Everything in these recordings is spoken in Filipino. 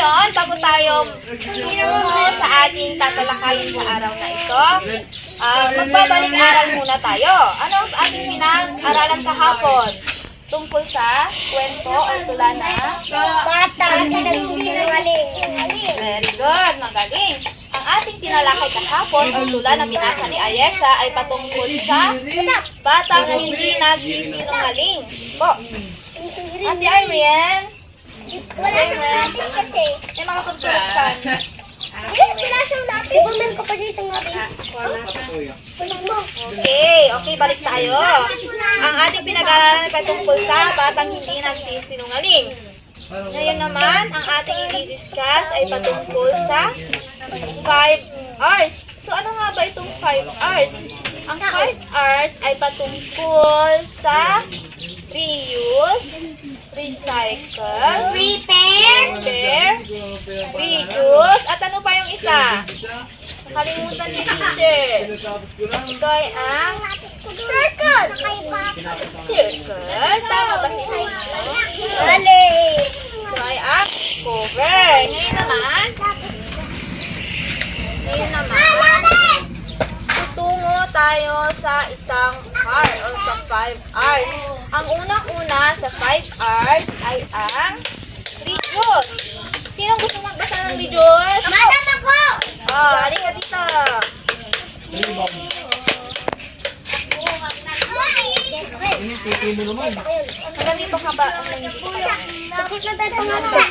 ngayon, bago tayo tungo sa ating tatalakayin sa araw na ito, magbabalik-aral muna tayo. Ano ang ating pinag-aralan kahapon? Tungkol sa kwento o tula na Bata na nagsisinungaling. very good, magaling. Ang ating tinalakay kahapon o tula na binasa ni Ayesha ay patungkol sa batang hindi nagsisinungaling. Po, Ate Irene, Wala siyang lapis kasi. may mga tutulsan. Wala siyang lapis. Di ba meron ka pa siya isang lapis? Tulog mo. Okay, balik tayo. Ang ating pinag-aralan ay patungkol sa batang hindi nagsisinungaling. Ngayon naman, ang ating i-discuss ay patungkol sa 5 R's. So, ano nga ba itong 5 R's? Ang 5 R's ay patungkol sa reuse, recycle, repair, reduce, at ano pa yung isa? Nakalimutan ni teacher. Ito ay ang Circle. circle. Tama ba si Mali. Ito ay ang cover. Ngayon naman, tutungo tayo sa isang R o sa 5 R's. Ang unang-una sa 5 R's ay ang reduce. Sinong gusto magbasa ng reduce? Madam ako. Halika dito. Hanggang dito ka ba? Tapos na tayo pangalan.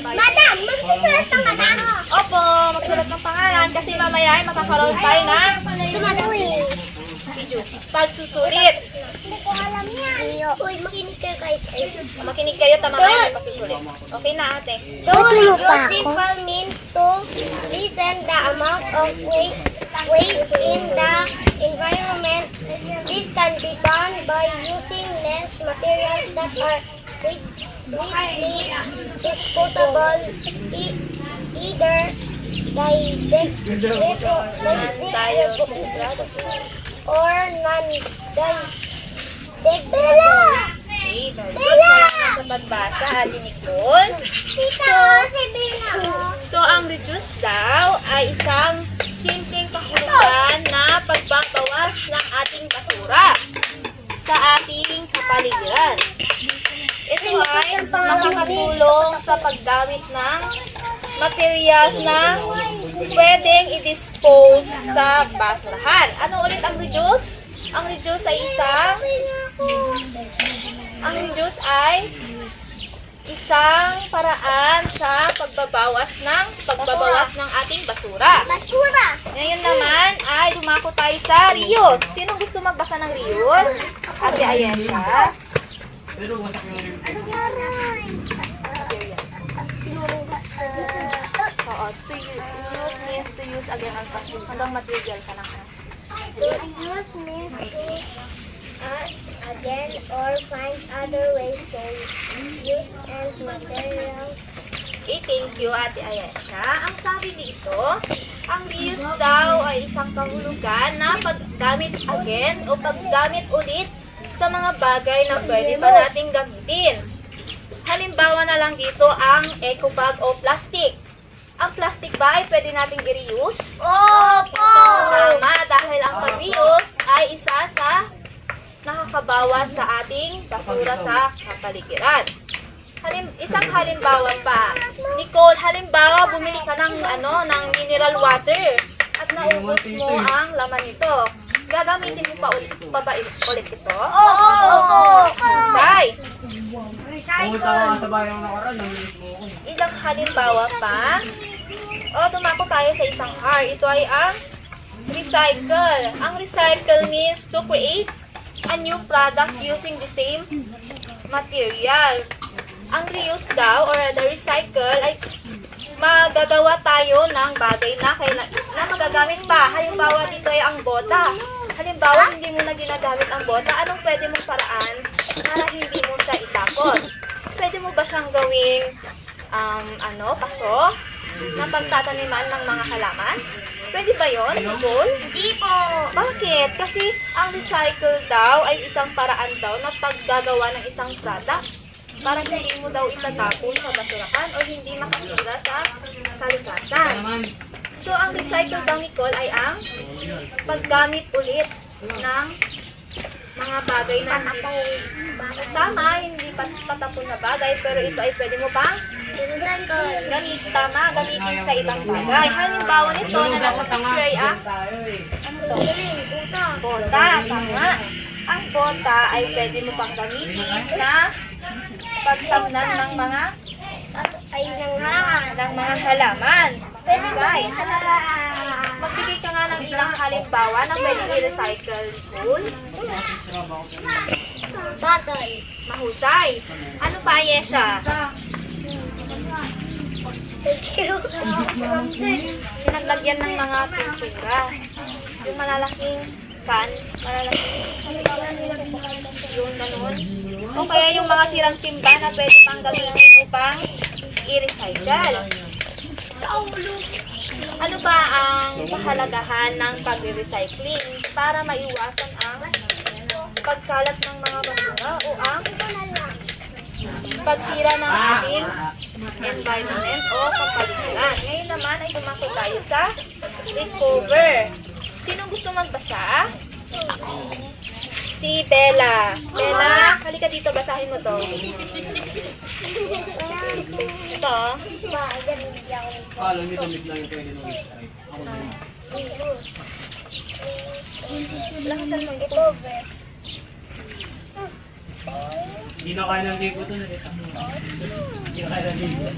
Madam, magsusulat ng madam. Opo, magsulat ng pangalan kasi mamaya ay makakaroon tayo ng Tumadawi. pagsusulit. Hindi ko alam yan. Uy, makinig kayo guys. Makinig kayo, tama kayo may pagsusulit. Okay na ate. Use simple means to lessen the amount of waste in the environment. This can be done by using less materials that are readily disposable, either or non-degradable. Okay, very good. Salamat sa pagbasa, Ate Nicole. So, ang reduce daw ay isang simpleng kahulugan na pagbabawas ng ating basura sa ating kapaligiran. Ito ay makakatulong sa paggamit ng materials na pwedeng i-dispose sa basurahan. Ano ulit ang reduce? Ang reduce ay isang paraan sa pagbabawas ng ating basura. Basura. Ngayon naman ay dumako tayo sa reuse. Sino gusto magbasa ng reuse? Ate Ayesha. Oo, to use means to use again hanggang material ka lang. To use means to again or find other ways to use and materials. Okay, thank you Ate Ayesha. Ang sabi dito, ang reuse daw ay isang kahulugan na paggamit again o paggamit ulit sa mga bagay na pwede pa nating gamitin. Halimbawa na lang dito ang eco bag o plastic. Ang plastic ba ay pwede nating i-reuse? Opo! Tama, dahil ang pag-reuse ay isa sa nakakabawas sa ating basura sa kapaligiran. Isang halimbawa pa. Nicole, halimbawa bumili ka ng ng mineral water at naubos mo ang laman nito. Gagamitin mo pa ulit ito? Opo! Husay. Recycle! Isang halimbawa pa. Dumako tayo sa isang R. Ito ay ang recycle. Ang recycle means to create a new product using the same material. Ang reuse daw or the recycle ay magagawa tayo ng bagay na magagamit pa. Halimbawa dito ay ang bota. Halimbawa hindi mo na ginagamit ang bota, anong pwede mong paraan na hindi mo siya itapon? Pwede mo ba siyang gawing paso na pagtataniman ng mga halaman? Pwede ba yun, Nicole? Hindi po! Bakit? Kasi ang recycle daw ay isang paraan daw na paggagawa ng isang product. para hindi mo daw itatapon sa basurahan o hindi makasira sa kalikasan. So, ang recycle daw, Nicole, ay ang paggamit ulit ng mga bagay na tama, hindi patapon na bagay, pero ito ay pwede mo pang gamitin sa ibang bagay. Halimbawa nito na nasa picture ay ano to? Bota, tama. Ang bota ay pwede mo pang gamitin sa pagtamnan ng mga halaman. Right. Magbigay ka nga ng ilang halimbawa na pwede i-recycle tool. Mahusay. Ano pa, Yesha? Pinaglagyan ng mga pintura. Yung malalaking can, yung ganun. O kaya yung mga sirang timba na pwede pang gamitin upang i-recycle. Ano ba ang kahalagahan ng pag-recycling para maiwasan ang pagkalat ng mga basura o ang pagsira ng ating environment o kapaligiran? Ngayon naman ay dumako tayo sa recover. Sino gusto magbasa? Si Bella. Bella, halika dito, basahin mo to. Ito. Lakasan mo, recover. Hindi na kaya ng ligo ito. Hindi na kaya ng ligo.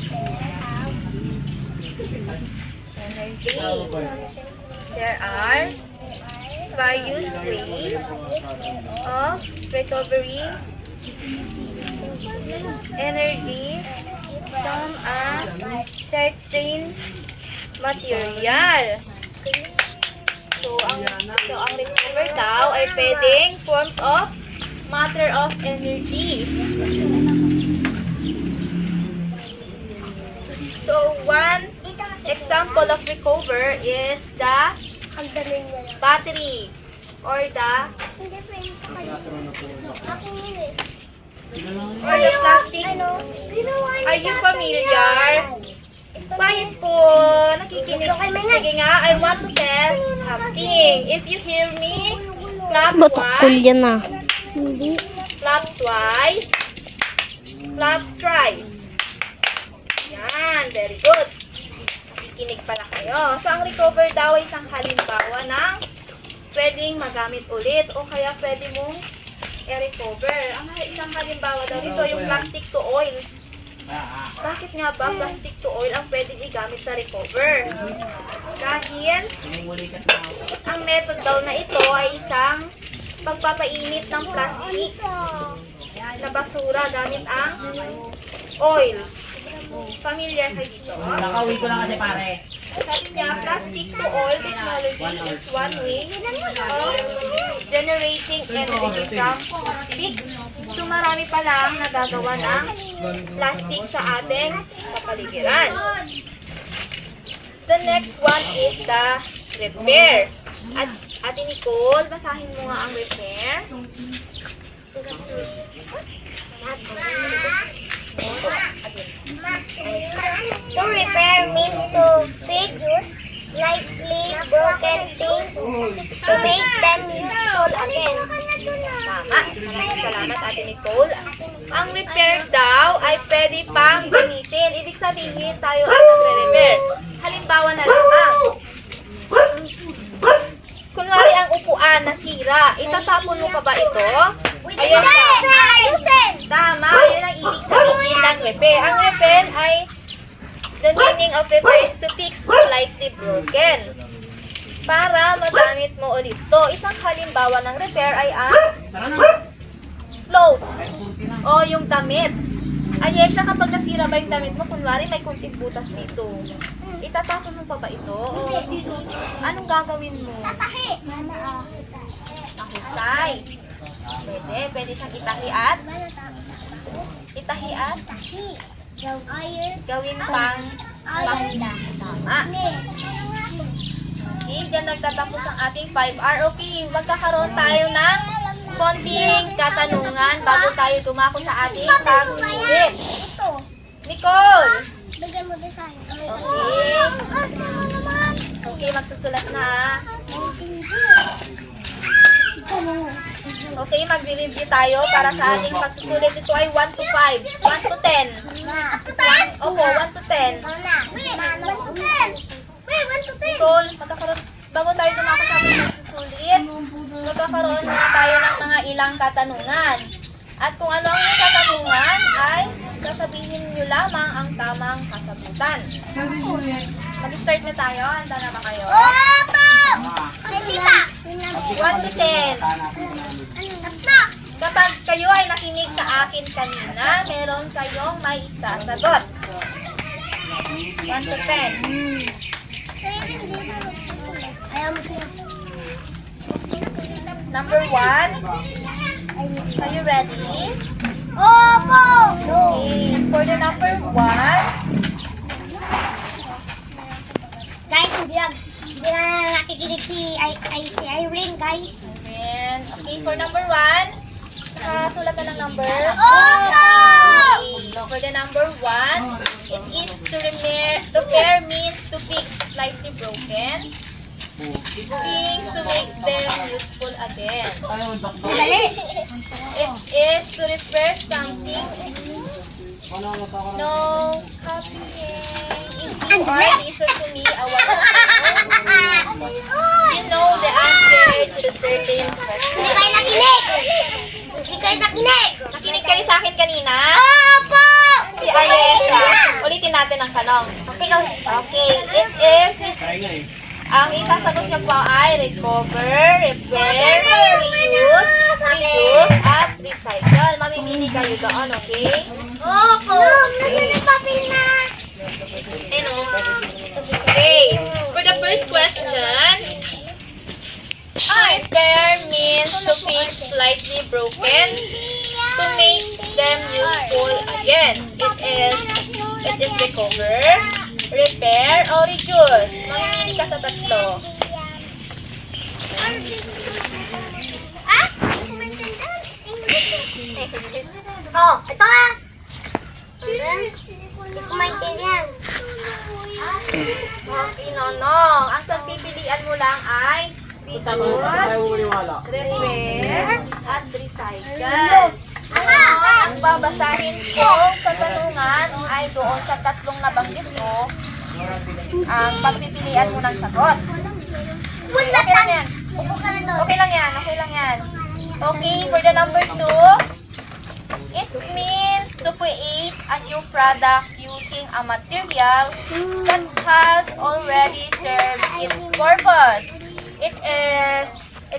Energy. There are various ways of recovery energy from a certain material. So ang recover daw ay pwedeng forms of matter of energy. So one example of recover is the battery or the plastic. Are you familiar? Quiet po. Nakikinig. Sige nga, I want to test something. If you hear me, clap once. na. Clap twice. Clap thrice. Yan, very good. Nakikinig pala kayo. So, ang recover daw ay isang halimbawa ng pwedeng magamit ulit o kaya pwede mong i-recover. Ang isang halimbawa daw dito, yung plastic to oil. Bakit nga ba plastic to oil ang pwedeng igamit sa recover? Dahil ang method daw na ito ay isang pagpapainit ng plastic na basura gamit ang oil. Familiar kayo dito? Nakauwi ko lang kasi pare. Sabi niya, plastic to oil technology is one way of generating energy from plastic. So marami pa lang nagagawa ng plastic sa ating kapaligiran. The next one is the repair. At Ate Nicole, basahin mo nga ang repair. To repair means to fix slightly broken things to make them useful again. Tama. Salamat, Ate Nicole. Ang repair daw ay pwede pang gamitin. Ibig sabihin tayo ay magre-repair. Halimbawa na lamang. Kunwari ang upuan nasira, itatapon mo pa ba ito? Ayun Ayusin! tama, yun ang ibig sabihin ng repair. Ang repair ay, the meaning of repair is to fix slightly broken. Para magamit mo ulit to. Isang halimbawa ng repair ay ang clothes o yung damit. Ayesha, kapag nasira ba yung damit mo, kunwari may kunting butas dito, itatapon mo pa ba ito? O anong gagawin mo? Mahusay. Pwede siyang itahi at gawin pang tama. Okay, dyan nagtatapos ang ating 5R. Okay, magkakaroon tayo ng konting katanungan bago tayo dumako sa ating pagsusulit. Ito. Nicole! Bigyan mo design. Okay. Okay, magsusulat na. Okay, mag-review tayo para sa ating pagsusulit. Ito ay 1 to 5. 1 to 10. Opo, 1 to 10. Nicole, bago tayo dumako sa ating pagsusulit, magkakaroon muna tayo ng mga ilang katanungan. At kung ano ang inyong katanungan ay sasabihin nyo lamang ang tamang kasagutan. Mag-start na tayo. Handa na ba kayo? Opo! Hindi pa. 1 to 10. Kapag kayo ay nakinig sa akin kanina, meron kayong may isasagot. 1 to 10. Number 1. Are you ready? Opo! Okay. For the number 1, Guys, hindi na nakikinig si Irene, guys. and okay, for number 1, sulat na ng number. Opo! Okay. For the number 1, it is to repair means to fix slightly broken things to make them useful again. Dali! It is to repair something. No copying. If you are listen to me a while ago, you know the answer to the certain question. Hindi kayo nakinig! Hindi kayo nakinig! Nakinig kayo sa akin kanina? Opo! Si Ayesa. Ulitin natin ang tanong. Okay, it is, ang isasagot niyo po ay recover, repair, reuse, reduce, at recycle. Mamimili kayo doon, okay? Opo! Nasaan ang papel na? Ano? Okay, for the first question, repair means to fix slightly broken to make them useful again. It is recover, repair, or reduce. Mamimili ka sa tatlo. Ah? Hindi ko maintindihan. English. Oh, ito ah! Hindi ko maintindihan. Okay, Nonong. Ang pagpipilian mo lang ay reduce, repair, at recycle. Ang babasahin ko sa tanungan ay doon sa tatlong nabanggit mo, ang pagpipilian mo ng sagot. Okay, okay lang yan. Upo ka na doon. Okay lang yan, okay lang yan. Okay, for the number 2, it means to create a new product using a material that has already served its purpose. It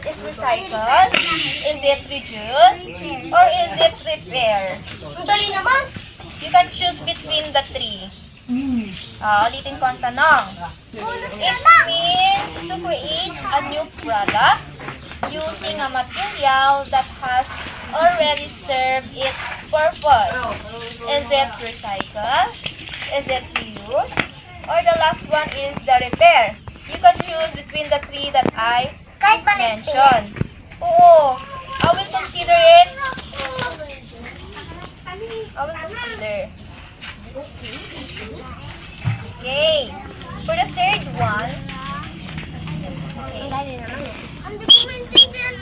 is recycled, is it reduce, or is it repair? Ang dali naman. You can choose between the three. Ulitin ko ang tanong. It means to create a new product using a material that has already served its purpose. Is it recycle? Is it reuse? Or the last one is the repair? You can choose between the three that I Kahit balik. mentioned. Oo. I will consider it. I will consider. Okay. For the third one, Ang dali naman. Hindi ko maintindihan.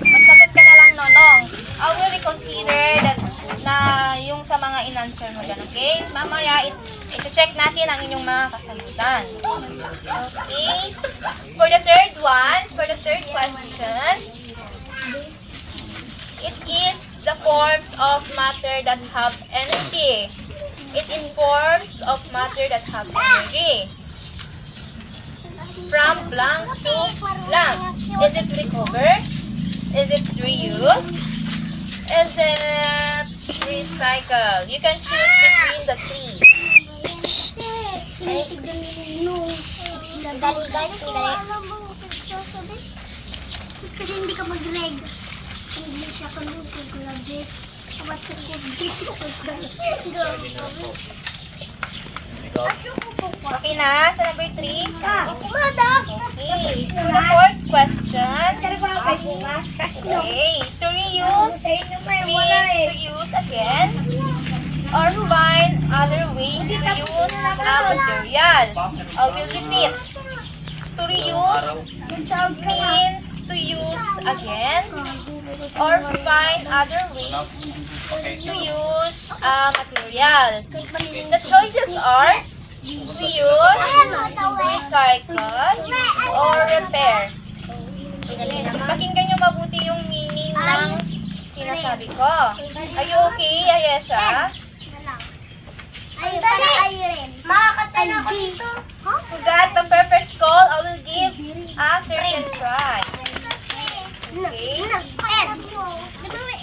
magsagot ka na lang, Nonong. I will reconsider that na yung sa mga in-answer mo dyan, okay? Mamaya, i-check natin ang inyong mga kasagutan. Okay? For the third one, for the third question, it is the forms of matter that have energy. It informs of matter that have energy. From blank to blank. Is it recover? Is it reuse? Is it recycle? You can choose between the three. Ang dali guys, ang dali. Kasi hindi ka mag-reg. English ako nung kag-graduate. Abat ko kag-English. At yung Okay na? Sa number 3? Okay. For the fourth question. Okay. To reuse means to use again or find other ways to use a material. I will repeat. To reuse means to use again or find other ways to use a material. The choices are reuse, recycle, or repair. Pakinggan nyo mabuti yung meaning ng sinasabi ko. Are you okay, Ayesha? Makakatala ko dito. To get the perfect score, I will give a certain prize. Okay?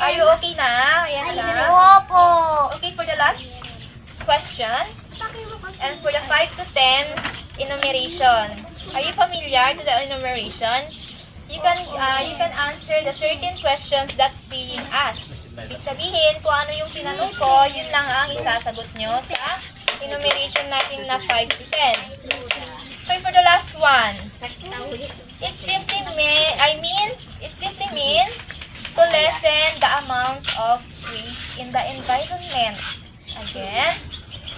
Are you okay na, Ayesha? Opo. Okay, for the last question, and for the 5 to 10 enumeration. Are you familiar to the enumeration? You can answer the certain questions that being asked. Ibig sabihin, kung ano yung tinanong ko, yun lang ang isasagot nyo sa enumeration natin na 5 to 10. Okay, for the last one. It simply means to lessen the amount of waste in the environment. Again,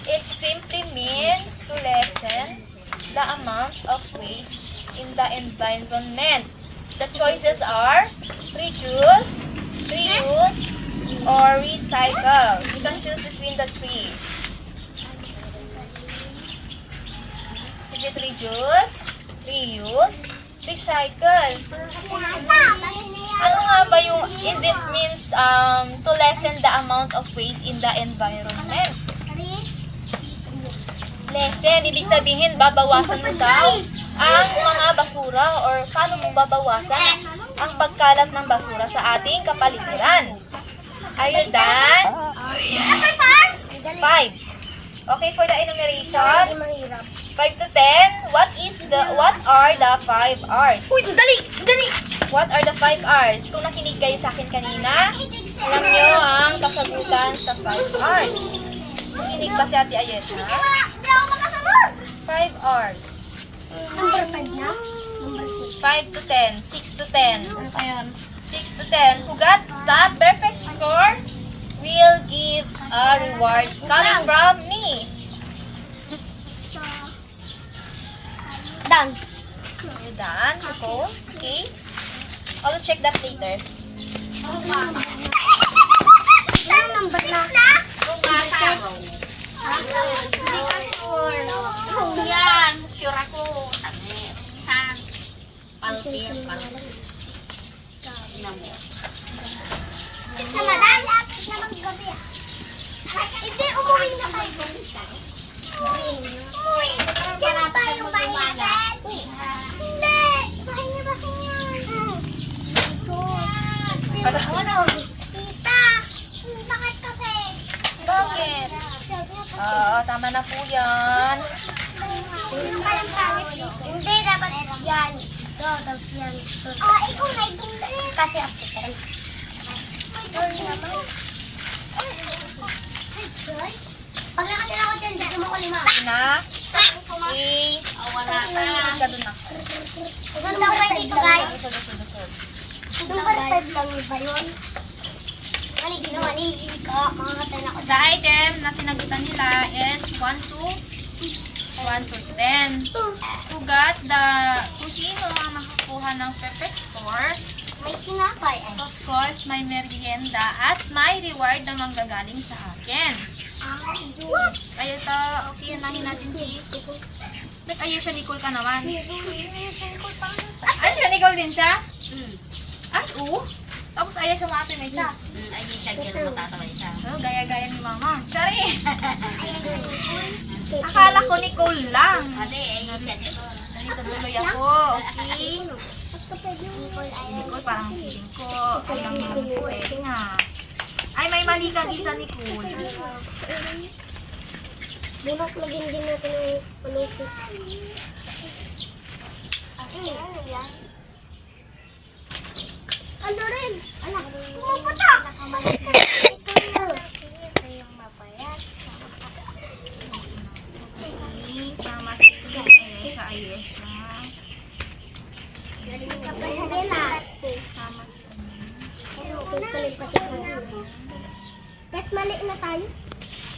it simply means to lessen the amount of waste in the environment. The choices are reduce, reuse, or recycle. You can choose between the three. Is it reduce, reuse, recycle? Ano nga ba yung is it means to lessen the amount of waste in the environment? Lessen, ibig sabihin babawasan mo daw ang mga basura or paano mo babawasan ang pagkalat ng basura sa ating kapaligiran. Are you done? 5. Okay, for the enumeration, 5 to 10, what are the 5 R's? Uy, dali! Dali! What are the 5 R's? Kung nakinig kayo sa akin kanina, alam nyo ang kasagutan sa 5 R's. Nakinig ba si Ate Ayesha? Hindi ako makasunod! 5 R's. Number 5 na? Number 6. 5 to 10, 6 to 10. Ano kaya? 6 to 10. Who got the perfect score will give a reward coming from me. Done. You done? Nicole? Okay. I will check that later. Ano number na? 6 na? Hindi ka sure. Yan, sure ako. San? Palpir. Six na madam? Six na gabi ah. Hindi, umuwi na kayo. Umuwi. Diyan na ba yung bahay natin? Hindi. Bahay niya ba sinyan? Ano? Tita. Bakit kasi? Bakit? Oo, tama na po yan. Hindi, dapat yan. Ito, tapos yan. Ikaw na itong kasi ako. Pag nakatira ko dyan, dito mo ko lima. Na? Wala pa. Ka doon na. Saan daw kayo dito, guys? Susod. Number 5 lang ba yun? Mali, ginawa ni Ika. Makakatira ko. The item na sinagutan nila is 1 to 10. Kung sino ang nakakuha ng perfect score, May tinapay. of course, may merienda at may reward na manggagaling sa akin. Kaya ito, okay, nahin natin si... Ba't Ayesha Nicole ka naman? Ayesha Nicole din siya? Ay, Tapos Ayesha mo ate may isa. Ayun siya, kaya matataway siya. Oh, gaya-gaya ni mama. Sorry! Akala ko Nicole lang. Ate, ayun siya dito. Nandito tuloy ako. Okay. Nicole, parang feeling ko. Ang mistake nga. Ay, may mali kang isa, Nicole. Bunak lagyan din natin ng palusik. Ano rin? Ala, pumuputok! Okay, from Kahit mali na tayo.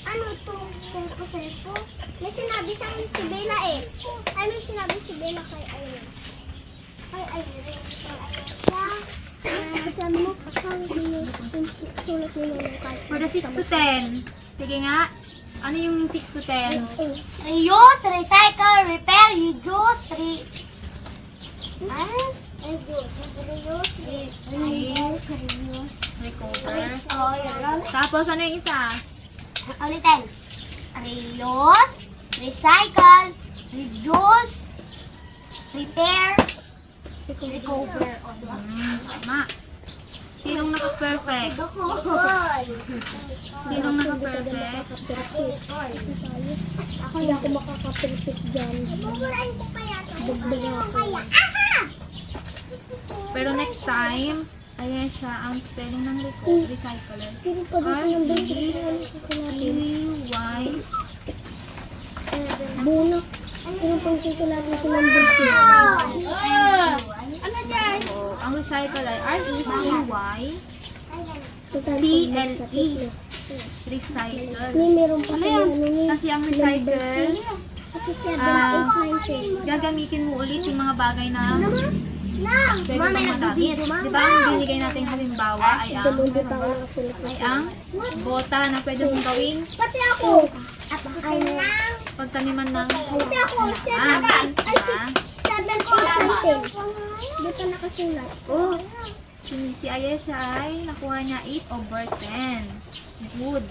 Ano to? Tungkol po? May sinabi sa akin si Bella eh. Ay, may sinabi si Bella kay Ayun. Kay Ayun. Sabi mo, sulat mo ng kahit. For the 6 to 10. Sige nga. Ano yung 6 to 10? Reuse, recycle, repair, reduce, Recover. Oh, yun lang. Tapos ano yung isa? Ulitin. Reuse, recycle, reduce, repair, recover. Tama. Sinong naka-perfect? Sinong naka-perfect? Ako hindi ako makaka-perfect dyan. Buburain ko kaya ito. Buburain ko kaya. Aha! Pero next time, ayan siya ang spelling ng recycler. Hindi pa dito ng R-E-Y. Buno. Ano pang susulatin sa number 2? Ano dyan? So, ang recycle ay R-E-C-Y-C-L-E. Recycle. May meron pa sa ano ni. Kasi ang recycle, Kasi 7, 8, 9, 10. gagamitin mo ulit yung mga bagay na Nang! pwede mong magamit. Di ba ang binigay natin halimbawa ay ang Hindi pa ako nakasulat ay ang bota na pwede mong gawing Pati ako! At ay nang! pagtaniman ng Pati ako! 7, halaman. ay 6, 7, 8, 9, 10. Dito nakasulat. Oh, si Ayesha ay nakuha niya 8 over 10. Good.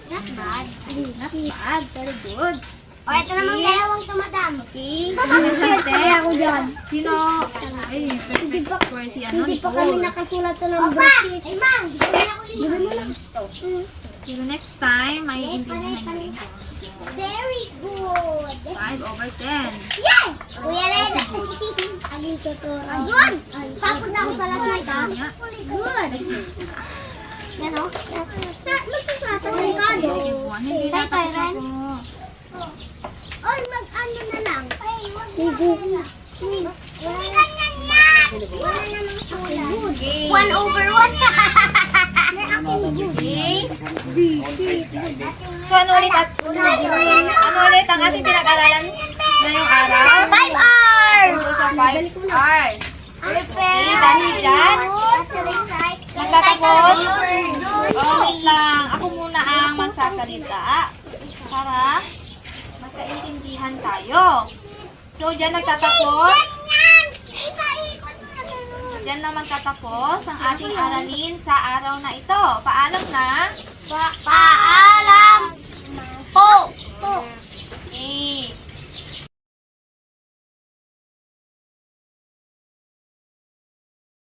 Not bad. Not bad. Very good. O, ito naman dalawang tumadam. Okay. Ako dyan. Sino? Ay, perfect score si ano, Hindi pa kami Nicole. nakasulat sa number 6. Imang! Bigyan mo lang. Pero next time, may intindihan niyo. Very good. 5 over 10. Yay! Kuya Ren. Aging totoo. Good! Tapos na ako sa last night, ha? Good! Yan, o. Magsusulat pa sa likod. Hindi na Tayo, Ren. ako. Oy, mag-ano na lang. Hindi ganyan yan. Wala na ng sulat. Okay. 1 over 1. May aking good. So, ano ulit ang ating pinag-aralan ngayong araw? 5 hours! So, 5 hours. Repair. Okay, dahil dyan, magtatapos. Oh, wait lang. Ako muna ang magsasalita para magkaintindihan tayo. So, dyan nagtatapos. Dyan na magtatapos ang ating aralin sa araw na ito. Paalam na. Paalam!